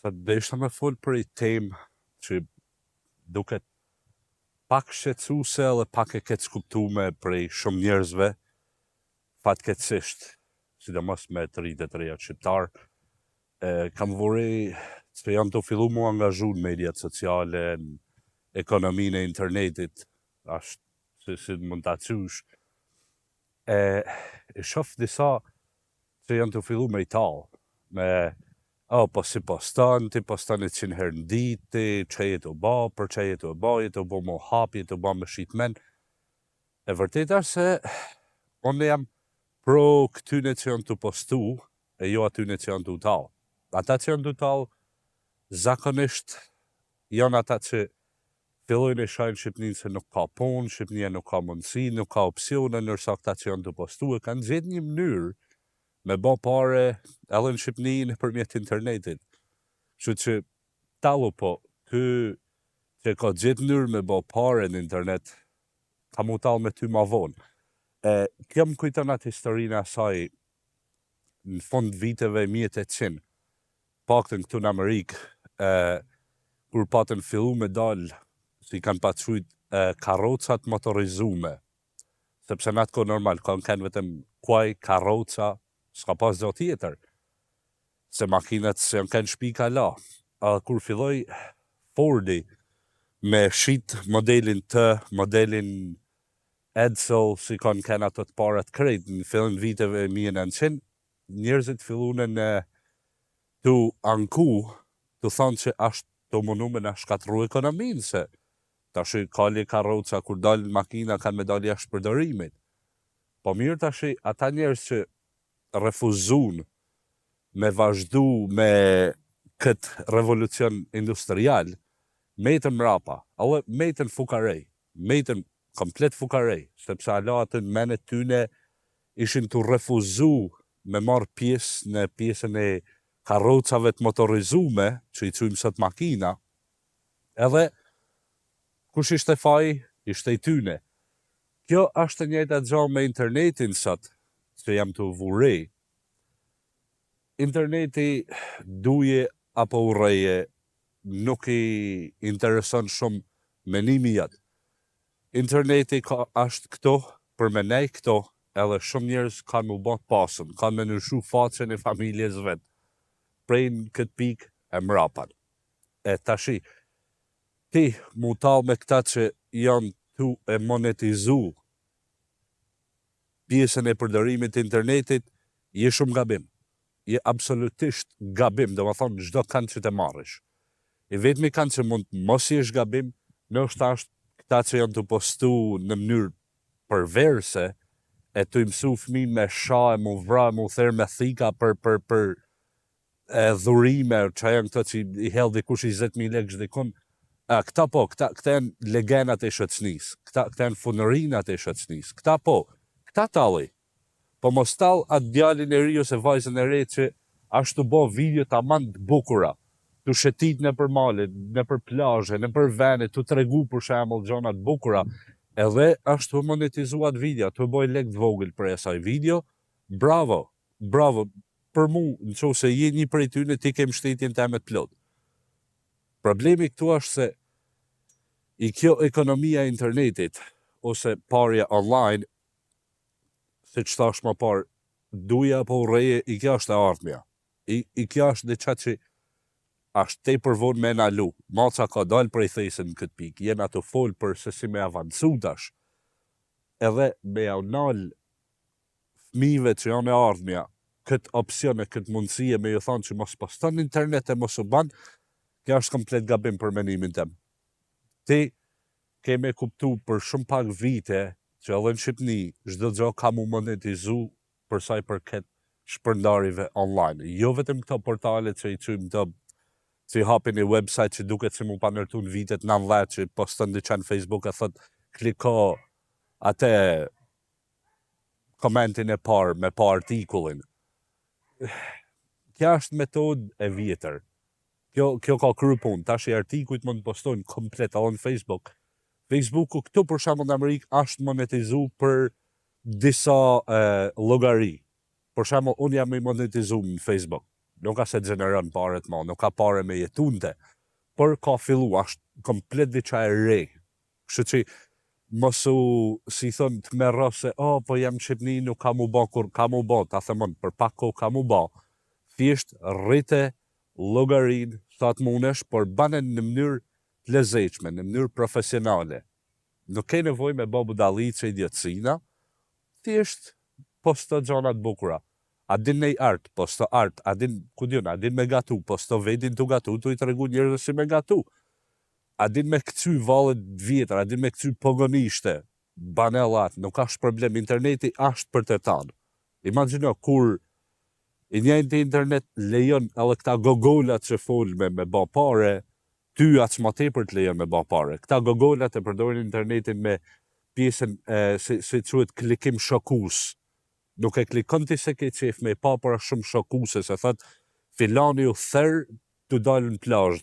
Sa desha me fol për i temë që duket pak shqetësuese dhe pak e keq kuptume prej shumë njerëzve, fatkeqësisht, sidomos me të rinjtë e të reja shqiptar, kam vuri që janë të fillu mu angazhu në mediat sociale, në ekonominë e internetit, ashtë si mund të aqush, e shof disa që janë të fillu me i talë, po si poston, ti poston 100 herë në ditë, që jetë u ba, për që jetë u ba, jetë u ba më hapi, jetë u ba më shqitmen. E vërtet është se unë jam pro këtyne që janë të postu, e jo atyne që janë të talë. Ata që janë të talë, zakonisht janë ata që fillojnë e shajnë Shqipnin se nuk ka punë, Shqipnia nuk ka mundësi, nuk ka opsione, nërsa këta që janë të postu e kanë gjithë një mënyrë me bo pare edhe në Shqipni në përmjet internetit. Që talu po, ky që ka gjithë mënyrë me bo pare në internet, ka mu talë me ty ma vonë. Kjo më kujton atë historinë asaj në fund viteve 1800, paktën këtu në Amerikë, kur patën fillu me dalë, si kanë patëshujt karocat motorizume, sepse në atë ko normal, kanë vetëm kuaj, karoca, s'ka pas do tjetër, se makinat se janë kanë shpi ka la. Kur filloj Fordi me shit modelin modelin Edsel, si kanë ato të parat krejt, në fillin viteve 1900, njerëzit fillunën të anku, të thonë që ashtë të mundu me në shkatru ekonominë, se tash kalli karoca, kur dalin makina, kanë me dalli ashtë përdorimit. Po mirë tash, ata njerëz që refuzun me vazhdu me këtë revolucion industrial, metën mrapa, edhe metën fukarej, metën komplet fukarej, sepse ala atë në menet tyne ishin të refuzu me marë pjesë në pjesën e karocave të motorizume, që i cujmë sot makina, edhe kush ishte faj, ishte i tyne. Kjo është njëjta gjë me internetin sot, që jam të vurej. Interneti duje apo urreje nuk i intereson shumë menimi jatë. Interneti është këto, për me nej këto, edhe shumë njerëz kanë mu bot pasën, kanë me nëshu faqen e familjes vetë, prej në këtë pikë e mrapan. Tashi, ti mu talë me këta që janë tu e monetizu pjesën e përdërimit të internetit, je shumë gabim. Je absolutisht gabim, dhe më thonë, gjdo kanë që të marrësh. I vetëmi kanë që mund mos jesh gabim, në është ashtë këta që janë të postu në mënyrë përverse, e të imësu fëmin me sha, e mu vra, e mu therë me thika për dhurime, që janë këta që i hell dikush 20.000 lekë shdikun. Këta po, këta janë legenat e shëtsnis, këta janë funërinat e shëtsnis, këta po, këta tali. Po mos talë atë djalin e ri ose vajzën e re që ashtu bo video të amant bukura, të shetit në për malit, në për plazhe, në për vene, të tregu për shembull gjonat bukura, edhe ashtu monetizuat video, të boj lek të vogël për asaj video, bravo, për mu, në që se je një për e tyne, ti kem shtetjen të emet plot. Problemi këtu është se i kjo ekonomia internetit, ose parja online, se që thash më parë, duja po urreje, i kjo është e ardhmja. I kjo është dhe qatë që ashtë te përvon me nalu. Maca ka dalë prej thesën në këtë pikë, jena të folë për se si me avancu tash, edhe me jaunal fmive që janë e ardhmja, këtë opcione, këtë mundësie me ju thonë që mos poston internet e mos u banë, kjo është komplet gabim për menimin tem. Ti keme kuptu për shumë pak vite, që edhe në Shqipni, çdo gjë ka mu monetizu për sa i përket shpërndarive online. Jo vetëm këto portale që i qymë të që i hapin një website që duket që mu pa nërtu në vitet 90 që poston diçka në Facebook e thot kliko atë komentin e parë me pa artikullin. Kja është metod e vjetër. Kjo ka kryu punë. Tash i artikujt mund të postojnë komplet edhe në Facebook. Facebooku këtu për shembull në Amerikë është monetizu për disa llogari. Për shembull, unë jam i monetizuar në Facebook. nuk ka se gjeneron paret ma, nuk ka pare me jetunte, por ka fillu, ashtë komplet diqa e re. Kështu që mosu, si thonë, të merra se, po jam Shqipni, nuk ka mu ba, kur ka mu ba, ta themon, për pak ko ka mu ba, thjesht rrite llogarin sa të munesh, por bane në mënyrë të lezetshme, në mënyrë profesionale. Nuk ke nevojë me bë budallice idiotësina, thjesht posto gjona të bukura. A din nej art, posto art, a din, ku diun, a din me gatu, posto vedin të gatu, tu i tregu njerëzve si me gatu. A din me këcy vallet vjetër, a din me këcy pogonishte, banellat, nuk ashtë problem, interneti ashtë për të tanë. Imagjino, kur i njëjtë internet lejon edhe këta gogolat që folme me ba pare, ty atë ma tepër të lejon me ba pare. Këta gogolat e përdorin internetin me pjesën si quhet klikim shokus. Nuk e klikon ti se ke qef me pa për shumë shokuse, se thot filani u therë të dalë në plazh.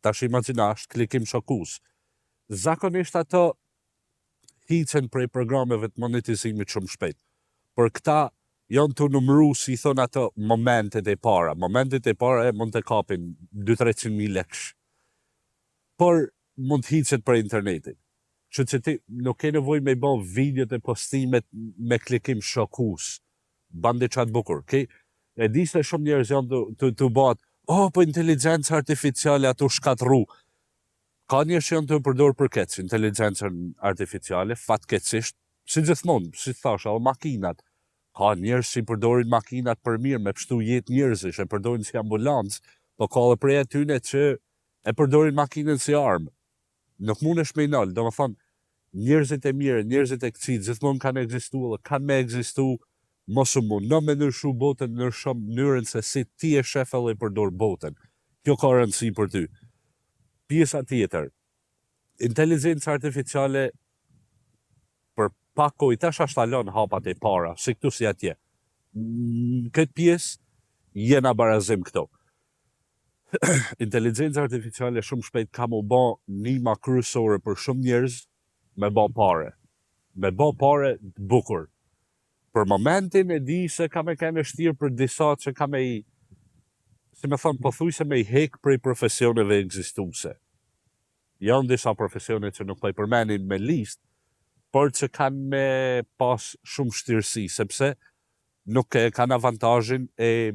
Tash imagjina, është klikim shokus. Zakonisht ato hiqen prej programeve të monetizimit shumë shpejt. Por këta janë të numru, si thonë ato, momentet e para. Momentet e para mund të kapin 200-300.000 lekë. Por mund të hiqet për internetin. Që ti nuk ke nevoj me bo videot e postimet me klikim shokus. Bande qatë bukur. E di se shumë njerëz janë të bat, po inteligencë artificiale ato shkatru. Ka njerëz që janë të përdor për këtë, inteligencën artificiale, fatkeqësisht, si gjithmonë, si thash, edhe makinat. Ka njerëz që përdorin makinat për mirë, me pështu jetë njerëzish, e përdorin si ambulancë, po ka dhe prej atyne që e përdorin makinën si armë. Nuk mundesh me i nalë, do më thonë, njerëzit e mirë, njerëzit e këqit, gjithmonë kanë egzistu dhe kanë me egzistu, mos u mund, në me nërshu botën, nërshom mënyrën se si ti e shef edhe i përdor botën. Kjo ka rëndësi për ty. Pjesa tjetër, inteligencë artificiale për pak kohë, tash ashtë alon hapat e para, si këtu si atje. Këtë pjesë, jena barazim këto. Inteligencë artificiale shumë shpejt ka mu ba nima kryesore për shumë njerëz me ba pare. Me ba pare të bukur. Për momentin e di se ka me kene shtirë për disa që ka me i, si me thonë, pëthuj se me i hek prej profesioneve egzistuse. Janë disa profesione që nuk po i përmenin me listë, por që kanë me pas shumë shtirësi, sepse nuk e kanë avantajin e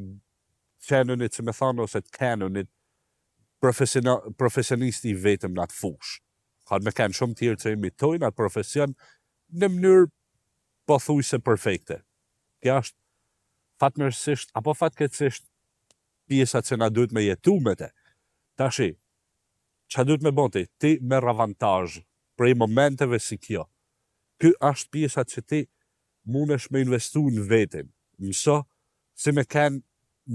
qenunit, që me thonë, ose të kanunit, profesionisti vetëm në atë fush. Kanë me kanë shumë tjerë që imitojnë atë profesion në mënyrë pothuajse perfekte. Kjo është fatmirësisht apo fatkeqësisht pjesa që na duhet me jetu me te. Tashi, që duhet me bëti? Ti merr avantazh prej momenteve si kjo. Ky është pjesa që ti mundesh me investu në vetin. Mëso si me kanë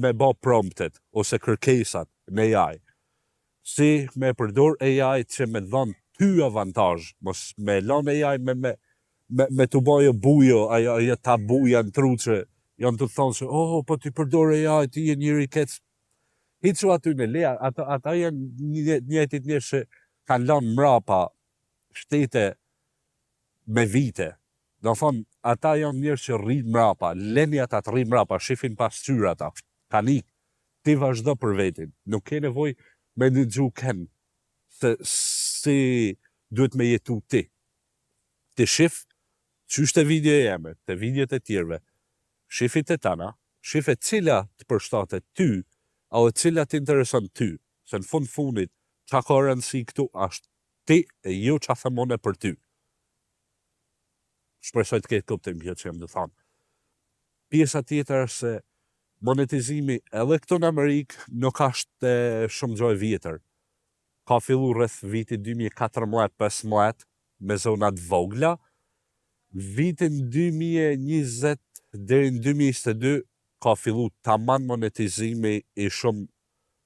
me bë promptet ose kërkesat në AI. Si me përdor AI që me dhon ty avantazh, mos me lën AI me të bëjë bujo, ajo ta buja në truçe, janë të thonë se, po ti përdor AI, ti je njëri kec. Hiqu aty në leja, ata janë njëtit njërë që kanë lënë mrapa shtete me vite. Do thonë, ata janë njërë që rrinë mrapa, leni ata të rrinë mrapa, shifin pasqyra ata, kanë ikë, ti vazhdo për vetin. Nuk ke nevoj me në gju kënë, se si duhet me jetu ti. Ti shif, qysh të video e jeme, të videot e tjerve, shifit e tana, shifit cila të përshtatet ty, a dhe cila të intereson ty, se në fundit, qa ka rëndësi këtu ashtë ti e jo qa themone për ty. Shpresoj të ketë kuptim kjo që jem të thanë. Pjesa tjetër është se monetizimi edhe këtu në Amerikë nuk ashtë shumë gjoj vjetër. Ka fillu rreth vitit 2014-15 me zonat vogla. Vitin 2020 deri në 2022 ka fillu taman monetizimi i shumë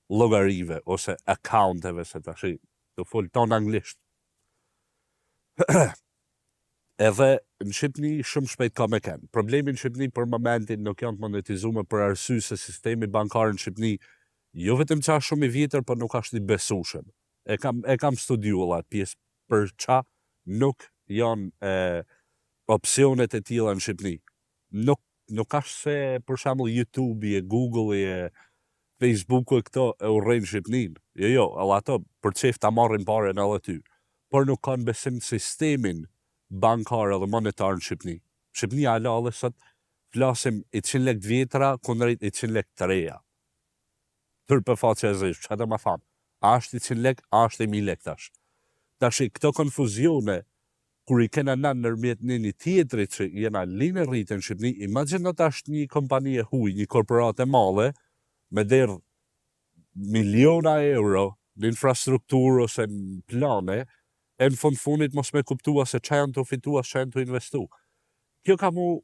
llogarive ose accounteve, se tash të fol ton anglisht. Edhe në Shqipni shumë shpejt ka me kenë. Problemi në Shqipni për momentin nuk janë të monetizume për arsye se sistemi bankar në Shqipni jo vetëm qa shumë i vjetër, por nuk ashtë i besueshëm. E kam studiuar atë pjesë për qa nuk janë opsionet e tilla në Shqipni. Nuk ashtë se për shembull YouTube, Google, Facebooku e këto e urrejnë Shqipnin. Jo, edhe ato për çeft ta marrin parën edhe ty. Por nuk kanë besim sistemin bankar edhe monetar në Shqipni. Shqipnia ala edhe sot flasim 100 lek të vjetra kundrejt 100 lek të reja. Tërë për faqe e zishë, që të më thamë, a është 100 lek, a është 1000 lek tash. Tash këto konfuzione, kur i kena në nërmjet një tjetëri që jena linë rritë në Shqipni, imaginat është një kompani e huj, një korporate male, me derë miliona euro në infrastrukturë ose në plane, e në fundit mos me kuptua se që janë të fitua, që janë të investu. Kjo ka mu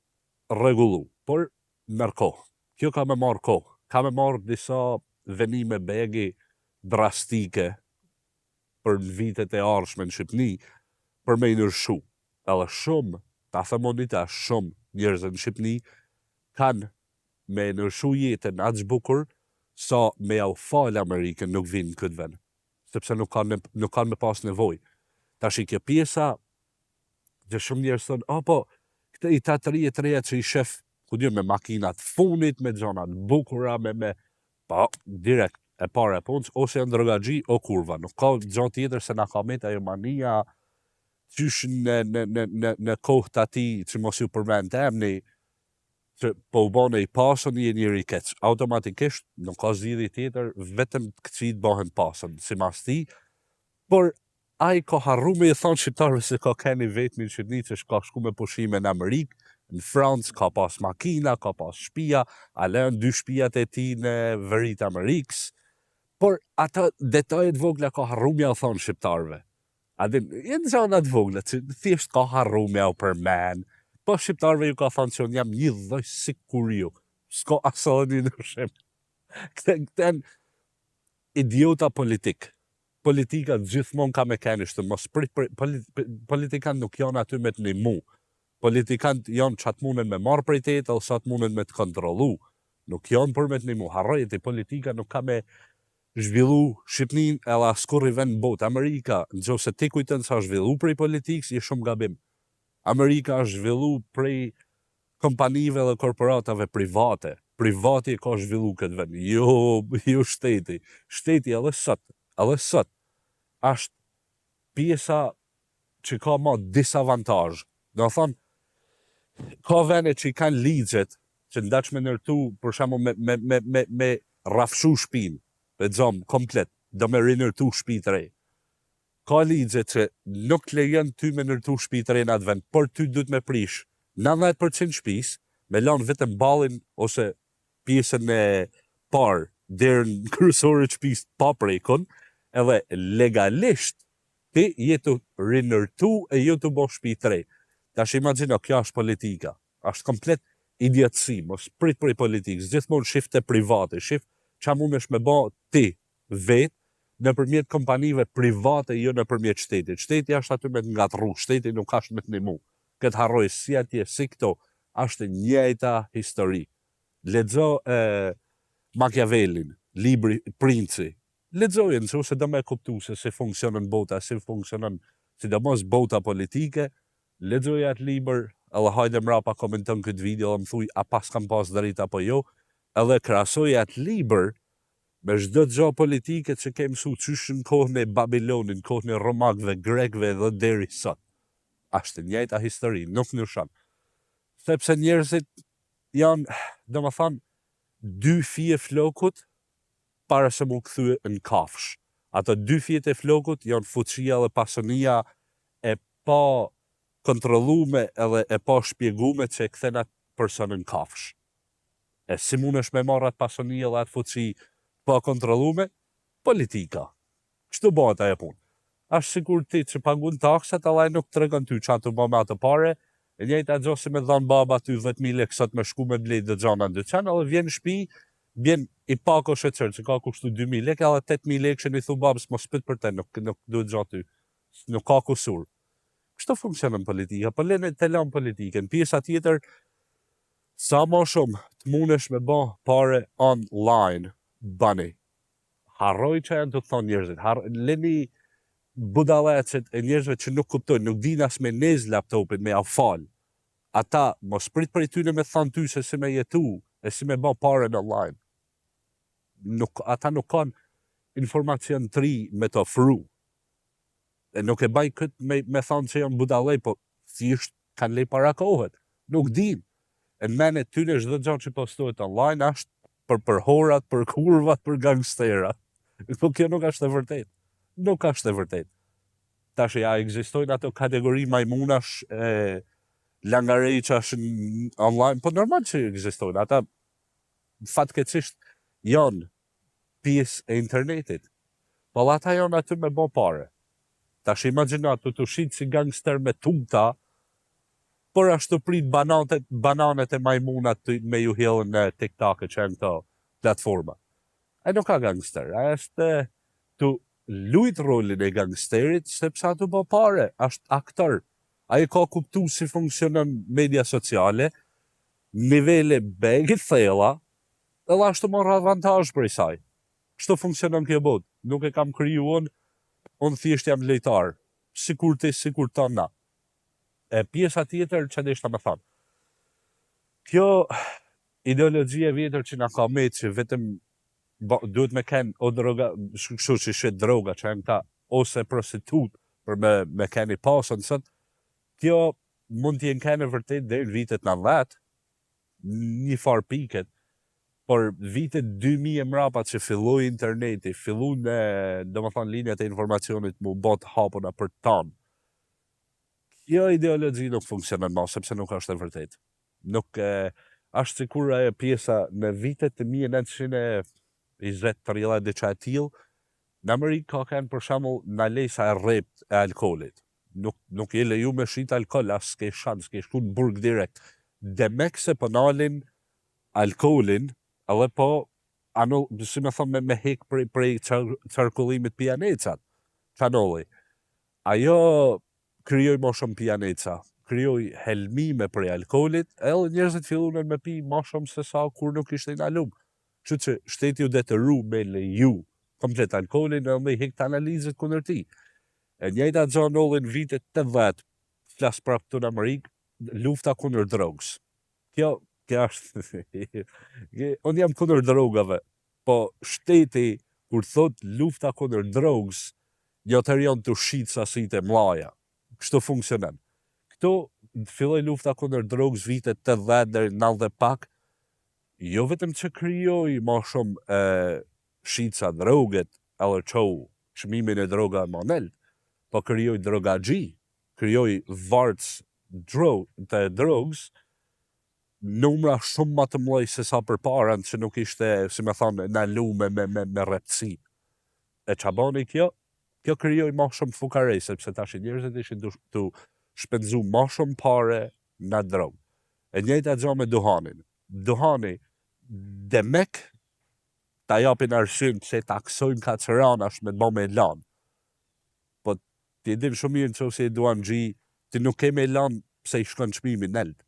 regullu, por mërë kohë. Kjo ka me marë kohë. Ka me marë disa venime begi drastike për në vitet e arshme në Shqipni, për me i nërshu. Edhe shumë, ta themonita shumë njerëzë në Shqipni, kanë me nërshu jetën atë zbukur, sa me au falë Amerikën nuk vinë në këtë vend. Sepse nuk kanë me pas nevoj. Ta shi kjo pjesa, që shumë njerëz thonë, po, këtë i të reja që i shef, ku dy me makinat funit, me gjonat bukura, po, direkt e pare e punës, ose janë drogagji, o kurva. Nuk ka gjatë tjetër se na ka met ajo mania, qysh në kohë të ati, që mos ju përmend të emni, që po u bane i pasën i njëri keq. Automatikisht, nuk ka zgjidhje tjetër, vetëm këcit bëhen pasën, si mas ti, por a i ka harru me i thonë shqiptarëve se ka keni vetëmi në Shqipni që ka shku me pushime në Amerikë, në Francë, ka pas makina, ka pas shpia, a lënë 2 shpijat e ti në vërit Amerikës, por ata detajet vogla ka harru me i thonë shqiptarëve. Adin, jenë zonat vogla, që thjesht ka harru me i përmen, po shqiptarëve ju ka thonë që unë jam një dhoj si kur ju, s'ka asoni në shqip. Këten idiota politikë. Politika gjithmonë ka mekanisht, mos politikan nuk janë aty me të një mu. Politikan janë që atë munën me marë prej të jetë, ose atë munën me të kontrolu. Nuk janë për me të një mu. Harrojët i politika nuk ka me zhvillu Shqipnin edhe askur i vend botë. Amerika, në gjo se ti kujtën sa zhvillu prej politikës, je shumë gabim. Amerika është zhvillu prej kompanive dhe korporatave private. Privati ka zhvillu këtë vend. Jo shteti. Shteti edhe sot, është pjesa që ka ma disavantaj. Do thonë, ka vene që i kanë ligjet që ndaq me nërtu, për shamu me rafshu shpin, me gjomë komplet, do me rinërtu shpi të rej. Ka ligjet që nuk lejen ty me nërtu shpi të rej në atë vend, por ty du të me prish 90% shpis, me lanë vetëm balin ose pjesën e parë, dherë në kryesore shpis pa prejkon, edhe legalisht ti jetu rinërtu e jetu bo shpi të rej. Ta shi imagino, kjo është politika. Është komplet idiotësi, mos prit për i politikës. Gjithmonë shifte private, shift që mund është me ba ti vetë në përmjet kompanive private, jo në përmjet shtetit. Shteti është aty me të ngatru, shteti nuk është me të një mu. Këtë harroj si atje, si këto, është njëjta histori. Lexo Machiavellin, libri Princi. Lexojnë se ose do me kuptu se si funksionën bota, si funksionën, sidomos bota politike, lexoj atë libër, edhe hajde mrapa komenton këtë video, dhe më thuj, a pas kam pas drejt apo jo, edhe krasoj atë libër me çdo gjë politike që kemë mësu qysh në kohën e Babilonin, në kohën e Romakëve, Grekëve dhe deri sot. Ashtë njëjta histori, nuk ndryshon. Sepse njerëzit janë, do më thanë, 2 fije flokut, para se mu këthy në kafsh. Ato 2 fjet e flokut janë fuqia dhe pasonia e pa kontrolume edhe e pa shpjegume që e këthen atë person në kafsh. E si mund është me marrë atë pasonia dhe atë fuqi pa kontrolume? Politika. Kështu bëhet ajo punë. Ashtë sikur ti që pagun taksat, Allah nuk të regon ty që atë më me atë pare, e njëjta gjë si me dhanë baba ty 10.000 lekë sot me shku me blejt dhe gjana në dyqan, edhe vjen në shtëpi, vjen i pako shëqër, që ka kushtu 2.000 lekë, edhe 8.000 lekë që në i thu babës, mos pët për te, nuk duhet gjatë ty, nuk ka kusur. Kështu funksionën politika, për lene të lanë politikën, pjesa tjetër, sa ma shumë të munesh me ba pare online, bani. Harroj që janë të thonë njerëzit, leni budalecet e njerëzve që nuk kuptojnë, nuk din as me nez laptopin, me afal. Ata, mos prit për i tyne me thonë ty se si me jetu, e si me ba pare në online. ata nuk kanë informacion të ri me të ofru. E nuk e baj këtë me thonë që janë budallej, po thjesht kanë lej para kohet. Nuk din. E në menet tyne çdo gjë që postohet online është për horat, për kurvat, për gangsterat. Po kjo nuk është e vërtet. Nuk është e vërtet. Tash ja ekzistojnë ato kategori majmunash langarej që është online, po normal që ekzistojnë. Ata fatkeqësisht janë pjesë e internetit. Po ata janë aty me bo pare. Tash imagjino të shit si gangster me tuta, por ashtu prit bananet e majmunat me ju hillën në TikTok që janë këto platforma. Ai nuk ka gangster, ai është të lujt rolin e gangsterit sepse ato bë pare, është aktor. Ai ka kuptu si funksionon media sociale, nivele begi thella, edhe ashtu marr avantazh prej saj. Kështu funksionon kjo botë. Nuk e kam kriju unë thjesht jam lejtar, sikur ta na. E pjesa tjetër që deshta me thamë. Kjo ideologji e vjetër që na ka me që vetëm duhet me kenë o droga, kështu që shet droga që janë ta, ose prostitut për me keni pasën sot, kjo mund t'jen kene vërtet dhe në vitet 90, një farë piket, por vitet 2000 e mrapa që filloi interneti, fillu në, do më thonë, linjat e informacionit mu bot hapuna për tanë. Kjo ideologji nuk funksionon ma, sepse nuk është e vërtet. Nuk është sikur e pjesa në vitet të 1920-30 dhe që atil, në Amerikë ka kënë për shembull në lejsa e rrept e alkoolit. Nuk je leju me shit alkool, as s'ke shans, s'ke shku në burg direkt. Demek se po nalin alkoolin, edhe po, si me thonë me hek prej qarkullimit pijanecat, qanolli. Ajo kryoj ma shumë pijaneca, kryoj helmime prej alkoolit, edhe njerëzit fillunë me pi ma shumë se sa kur nuk ishte inalum. Kështu që shteti u detëru me leju komplet alkoolin edhe me hek të analizit kundër ti. E njëjta gjë ndodhi në vitet 80, flas prap këtu në Amerikë, lufta kundër drogës. Kjo është unë jam kundër drogave, po shteti kur thot lufta kundër drogës, jo të janë të shit sasit e mlaja. Kështu funksionon. Këtu filloi lufta kundër drogës vitet 80 deri 90 pak, jo vetëm që krijoi ma shumë shitsa droget, edhe qou çmimin e droga monel, po krijoi drogagji, krijoi varts të drogës, numra shumë më të mëdhej se sa përpara, që nuk ishte, si me thonë, në lume me rreptësi. E qa bani kjo? Kjo krijoi ma shumë fukarej, sepse tash njerëzit ishin të shpenzu ma shumë pare në drogë. E njëjta gjë me duhanin. Duhani, demek ta japin arsyen pse taksojnë kaceranash me bo me lanë. Po ti dim shumë mirë nëse i duan gji, ti nuk ke me lanë pse i shkon çmimi nelt.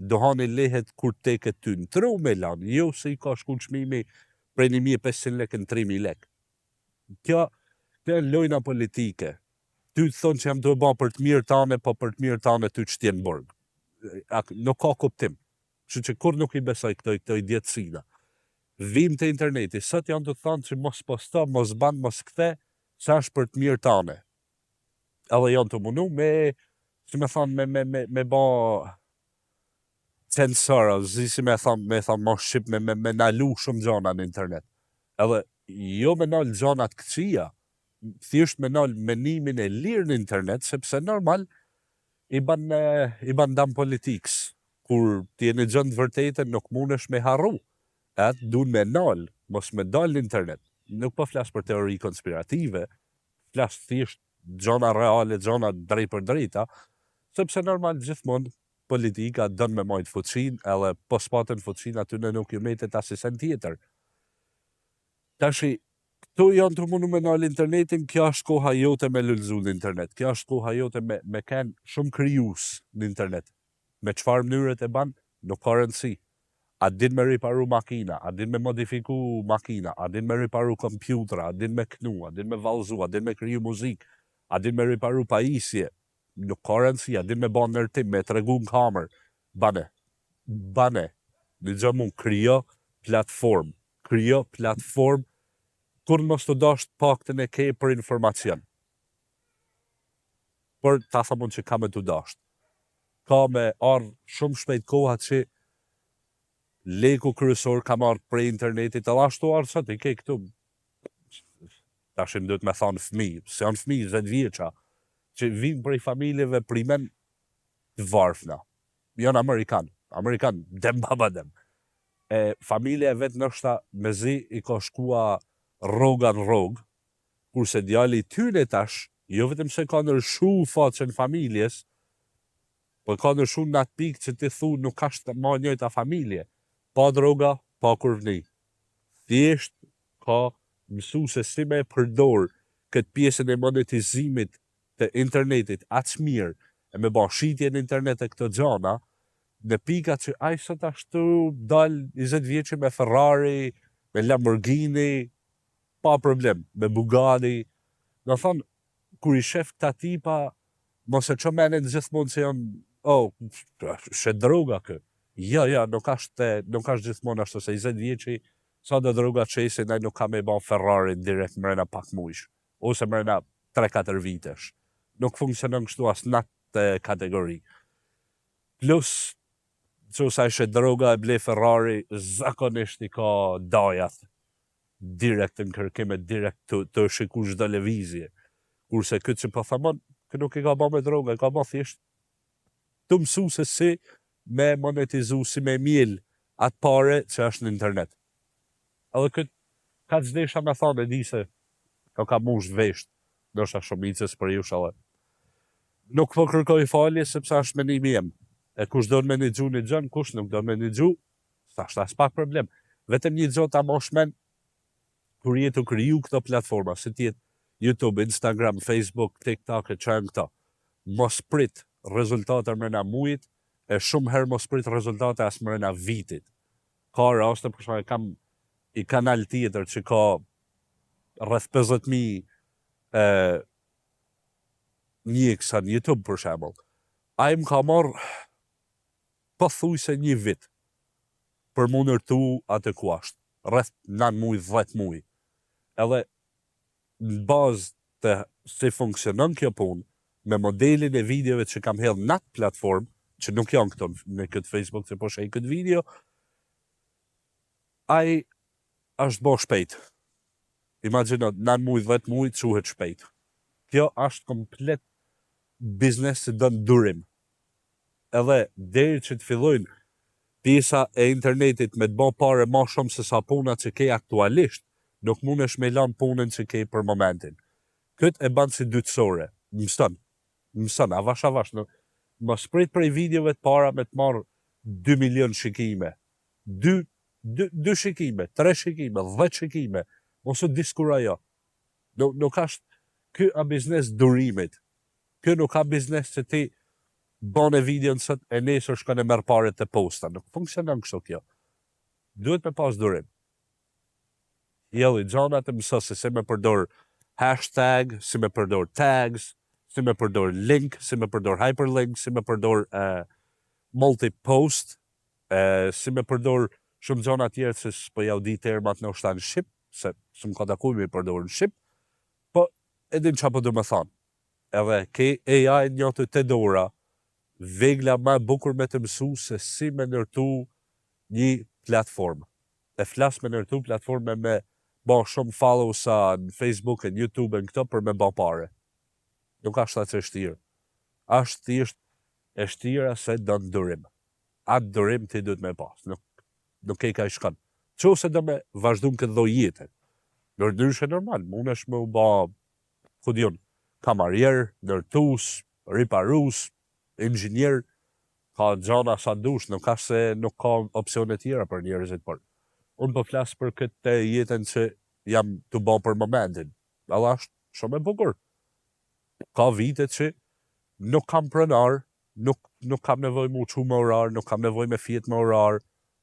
Duhani lehet kur teket ty në tru me lanë, jo se i ka shku çmimi prej 1500 lek në 3000 lek. Kjo e lojna politike. Ty të thonë që jam të ba për të mirë tane, po për të mirë tane ty që tjenë burg. Nuk ka kuptim. Që kur nuk i besoj këto i djetësina. Vim të interneti, sot janë të thonë që mos posto, mos ban, mos kthe, sa është për të mirë tane. Edhe janë të mundu që me thonë, me ba censora, si me thonë, mos shqip, me nalu shumë gjona në internet. Edhe jo me nalë gjonat këqia, thjesht me nalë menimin e lirë në internet, sepse normal i ban dam politiks, kur ti e në gjëndë vërtetën nuk mundesh me harru, atë dun me nalë, mos me dalë në internet. Nuk po flas për teori konspirative, flas thjesht gjona reale, gjona drejt për drejta, sepse normal gjithmonë politika dënë me majtë fuqin, edhe po s'patën fuqin aty në nuk ju metet asisen tjetër. Tashi, këtu janë të mundu me nalë internetin, kjo është koha jote me lëlzu në internet, kjo është koha jote me kenë shumë kryus në internet. Me qëfar mënyrët e banë, nuk ka rëndësi. A din me riparu makina, a din me modifiku makina, a din me riparu kompjutra, a din me knu, a din me valzu, a din me kriju muzik, a din me riparu pajisje, nuk ka rëndësi, a din me banë nërtim, me tregu në kamer, bane, në gjë mund kryo platform, kryo platform kur mos të dasht paktën e ke për informacion. Për ta thamon që ka me të dasht. Ka me arë shumë shpejt koha që leku kryesor ka marrë prej internetit, edhe ashtu arë sot i ke këtu. Tashin duhet me thonë fëmi, se janë fëmi 10 vjeqa, që vinë prej familjeve primen të varfna. Janë Amerikan, dem baba dem. Familje e vetë nështa me zi i ka shkua rroga në rrogë, kurse djali tyne tash, jo vetëm se ka nërshu faqen familjes, po ka nërshu në atë pikë që ti thu nuk ashtë ma njëjta familje. Pa droga, pa kurvni. Thjesht ka mësu se si me përdor këtë pjesën e monetizimit të internetit aq mirë, e me ba shitje në internet e këtë gjana, në pika që aj sot ashtu dal 20 vjeqe me Ferrari, me Lamborghini, pa problem, me Bugatti. Në thonë, kur i shef këta tipa, mos e që menen gjithmonë që janë, she droga kë. Ja, nuk ashtë gjithmonë ashtu se 20 vjeqi, sa dhe droga qesin, aj nuk ka me ban Ferrari direkt mrena pak mujsh, ose mrena 3-4 vitesh. Nuk funksionon kështu as në atë kategori. Plus, që sa ishe droga e ble Ferrari, zakonisht i ka dajat direkt në kërkime, direkt të shikush televizje. Kurse këtë që po thamon, kë nuk i ka ba me droga, i ka ba thjesht të mësu se si me monetizu, si me mjell atë pare që është në internet. Edhe këtë ka të zdesha me thonë, e di se ka mush vesht, nështë a shumicës për ju shalë. Nuk po kërkoj falje, sepse është me një mjem. E kush do në me një gju një gjën, kush nuk do në me një gju, thashtë as pak problem. Vetëm një gjo ta moshmen, kur jetu kriju këto platforma, si tjetë YouTube, Instagram, Facebook, TikTok, e qënë këta. Mos prit rezultate mrena mujit, e shumë herë mos prit rezultate as mrena vitit. Ka raste, për shumë kam i kanal tjetër që ka rreth 50.000 njeksa në YouTube, për shemull. A i më ka marrë pëthuj se një vit për më nërtu atë kuasht, rreth 9 muj, 10 muj. Edhe në bazë të si funksionon kjo pun, me modelin e videove që kam hedhë në atë platform, që nuk janë këto në këtë Facebook që po shej këtë video, ai është bo shpejt. Imaginot, 9 muj, 10 muj, quhet shpejt. Kjo është komplet biznes që dënë durim. Edhe deri që të fillojnë pjesa e internetit me të bo pare ma shumë se sa puna që ke aktualisht, nuk mund është me lanë punën që ke për momentin. Këtë e banë si dytësore. Mësën, avash, më sprit prej videove të para me të marrë 2 milion shikime. 2 shikime, 3 shikime, 10 shikime, ose diskura jo. Nuk ashtë, kë a biznes durimit. Kë nuk ka biznes që ti bane videon sot e nesër shkën e merë pare të posta. Nuk funksionon kështu kjo. Duhet me pas durim. Jeli, gjanat e mëso se si me përdor hashtag, si me përdor tags, si me përdor link, si me përdor hyperlink, si me përdor multi-post, si me përdor shumë gjanat tjerë se s'po jau di termat në ushtan shqip, se s'm ka takuj me përdor në shqip, po edhin qa po du me thonë. Edhe ke AI njëtë të dora, vegla ma bukur me të mësu se si me nërtu një platform. E flas me nërtu platforme me ba shumë followsa në Facebook e në YouTube e në këto për me ba pare. Nuk ashtë atë që shtirë. Ashtë thjesht e shtira se do në durim. Atë durim ti duhet me pas. Nuk e ka i shkon. Qo se do me vazhdu në këtë dhoj jetë. Nërdryshe normal. Mune është me u ba, ku dion, kamarjer, nërtus, riparus, inxhinier, ka gjana sa dush, nuk ka se nuk ka opcione tjera për njerëzit, por unë po flasë për këtë jetën që jam të ba për momentin. Alla është shumë e bukur. Ka vite që nuk kam pronar, nuk kam nevoj mu që me orar, nuk kam nevoj me fjet me orar,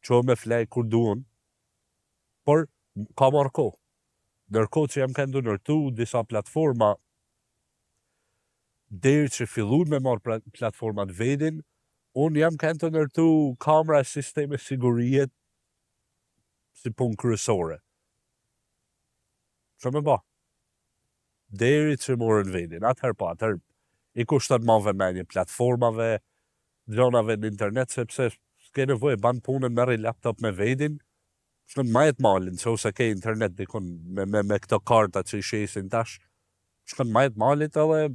që me flej kur duon, por ka marrë ko. Nërko që jam këndu nërtu disa platforma, deri që fillun me marrë platformat vedin, unë jam kënë të nërtu kamera e sisteme sigurijet si punë kryesore. Që me ba? Deri që morën vendin, atëherë i kushton ma vëmendje platformave, gjonave në internet, sepse s'ke nevojë, ban punën, merri laptop me vendin, shkon majet malin, që ose ke internet dikun me këto karta që i shesin tash, shkon majet malit edhe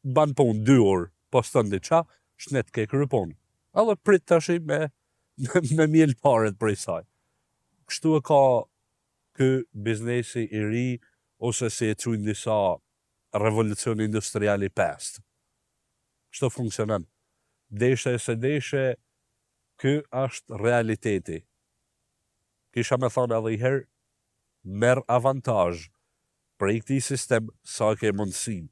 ban punë 2 orë, poston diqa, shnet ke kry punë. Edhe prit tash me mjell paret për i saj. Kështu e ka kë biznesi i ri, ose si e quajnë disa revolucion industriali 5. Kështu funksionon. Deshe e se deshe, kë është realiteti. Kisha me thonë edhe i herë, merë avantaj për i këti sistem sa ke mundësin.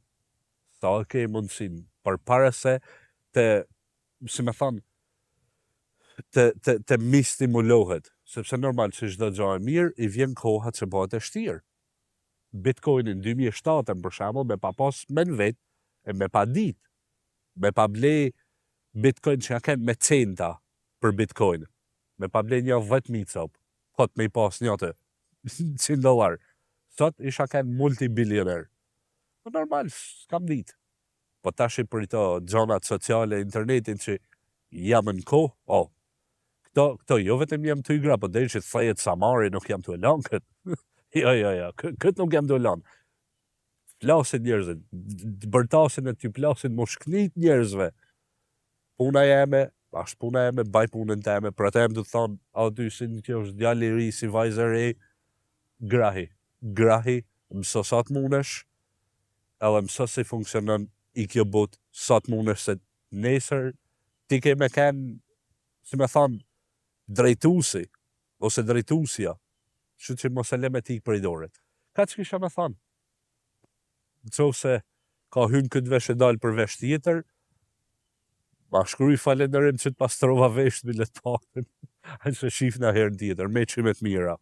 Sa ke mundësin. Për para se të, si me thonë, të mi stimulohet. Sepse normal që çdo gjë e mirë, i vjen koha që bëhet e shtirë. Bitcoinin 2007 për shembull me pa pas me në vetë, e me pa ditë, me pa ble Bitcoin që ja kenë me centa për Bitcoin, me pa ble një 10.000 copë, hot me i pas një të $100. Sot isha kenë multibilioner. Po normal, s'kam ditë. Po tash i për to gjonat sociale, internetin që jam në kohë, këto jo vetëm jam të igra, po dhe që të thajet Samari nuk jam të elan këtë. Jo, këtë nuk jam të elan. Plasin njerëzit, bërtasin e t'ju plasin më shknit njerëzve. Puna jeme, ashtë puna jeme, baj punën teme, për atë jem të thonë, a dy si në kjo është djalli ri, si vajzër e, grahi, mëso sa të munesh, edhe mëso si funksionon i kjo bot, sa të munesh se nesër, ti ke me kenë, si me thonë, drejtusi, ose drejtusja, që që mos e le me ti për i doret. Ka që kisha me thonë? Në qovë se ka hynë këtë vesh e dalë për vesh tjetër, ma shkruj falenderim që të pastrova vesh të bilet pakën, a që shifna herën tjetër, me qimet mira.